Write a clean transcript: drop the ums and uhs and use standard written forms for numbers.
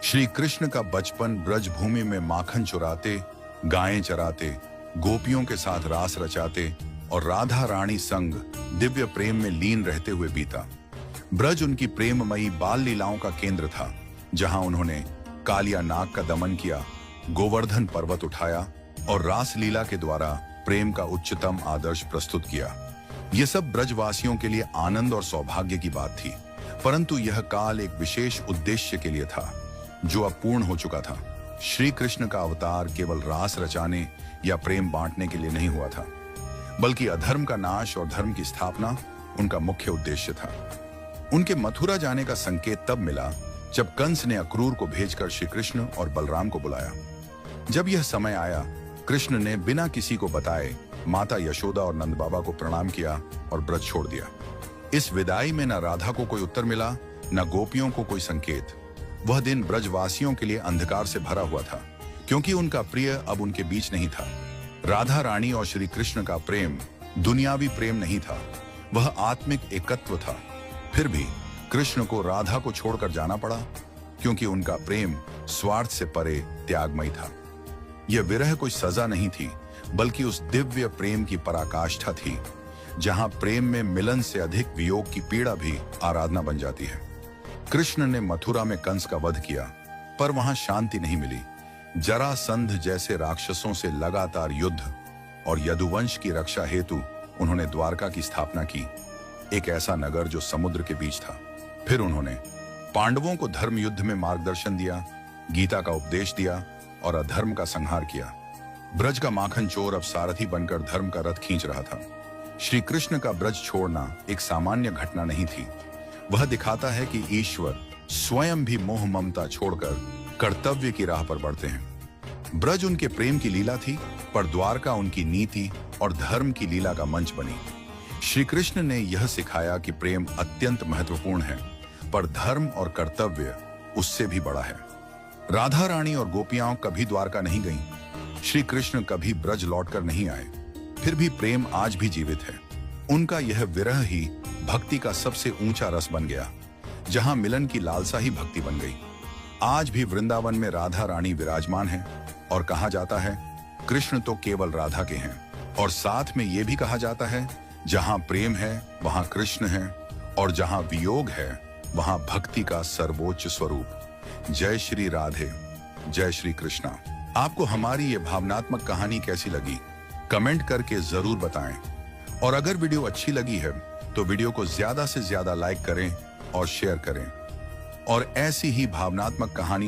श्री कृष्ण का बचपन ब्रज भूमि में माखन चुराते, गायें चराते, गोपियों के साथ रास रचाते और राधा रानी संग दिव्य प्रेम में लीन रहते हुए बीता। ब्रज उनकी प्रेममयी बाल लीलाओं का केंद्र था, जहां उन्होंने कालिया नाग का दमन किया, गोवर्धन पर्वत उठाया और रास लीला के द्वारा प्रेम का उच्चतम आदर्श प्रस्तुत किया। यह सब ब्रजवासियों के लिए आनंद और सौभाग्य की बात थी, परंतु यह काल एक विशेष उद्देश्य के लिए था जो अब पूर्ण हो चुका था। श्री कृष्ण का अवतार केवल रास रचाने या प्रेम बांटने के लिए नहीं हुआ था, बल्कि अधर्म का नाश और धर्म की स्थापना उनका मुख्य उद्देश्य था। उनके मथुरा जाने का संकेत तब मिला जब कंस ने अक्रूर को भेजकर श्री कृष्ण और बलराम को बुलाया। जब यह समय आया, कृष्ण ने बिना किसी को बताए माता यशोदा और नंद बाबा को प्रणाम किया और ब्रज छोड़ दिया। इस विदाई में न राधा को कोई उत्तर मिला, न गोपियों को कोई संकेत। वह दिन ब्रजवासियों के लिए अंधकार से भरा हुआ था, क्योंकि उनका प्रिय अब उनके बीच नहीं था। राधा रानी और श्री कृष्ण का प्रेम दुनियावी प्रेम नहीं था, वह आत्मिक एकत्व था। फिर भी कृष्ण को राधा को छोड़कर जाना पड़ा, क्योंकि उनका प्रेम स्वार्थ से परे त्यागमय था। यह विरह कोई सजा नहीं थी, बल्कि उस दिव्य प्रेम की पराकाष्ठा थी, जहां प्रेम में मिलन से अधिक वियोग की पीड़ा भी आराधना बन जाती है। कृष्ण ने मथुरा में कंस का वध किया, पर वहां शांति नहीं मिली। जरासंध जैसे राक्षसों से लगातार युद्ध और यदुवंश की रक्षा हेतु उन्होंने द्वारका की स्थापना की, एक ऐसा नगर जो समुद्र के बीच था। फिर उन्होंने पांडवों को धर्म युद्ध में मार्गदर्शन दिया, गीता का उपदेश दिया और अधर्म का संहार किया। ब्रज का माखन चोर अब सारथी बनकर धर्म का रथ खींच रहा था। श्री कृष्ण का ब्रज छोड़ना एक सामान्य घटना नहीं थी, वह दिखाता है कि ईश्वर स्वयं भी मोह ममता छोड़कर कर्तव्य की राह पर बढ़ते हैं। ब्रज उनके प्रेम की लीला थी, पर द्वारका उनकी नीति और धर्म की लीला का मंच बनी। श्री कृष्ण ने यह सिखाया कि प्रेम अत्यंत महत्वपूर्ण है, पर धर्म और कर्तव्य उससे भी बड़ा है। राधा रानी और गोपियां कभी द्वारका नहीं गईं, श्री कृष्ण कभी ब्रज लौटकर नहीं आए, फिर भी प्रेम आज भी जीवित है। उनका यह विरह ही भक्ति का सबसे ऊंचा रस बन गया, जहां मिलन की लालसा ही भक्ति बन गई। आज भी वृंदावन में राधा रानी विराजमान है, और कहा जाता है कृष्ण तो केवल राधा के हैं, और साथ में यह भी कहा जाता है जहां प्रेम है वहां कृष्ण है, और जहां वियोग है वहां भक्ति का सर्वोच्च स्वरूप। जय श्री राधे, जय श्री कृष्णा। आपको हमारी ये भावनात्मक कहानी कैसी लगी, कमेंट करके जरूर बताएं। और अगर वीडियो अच्छी लगी है तो वीडियो को ज्यादा से ज्यादा लाइक करें और शेयर करें। और ऐसी ही भावनात्मक कहानी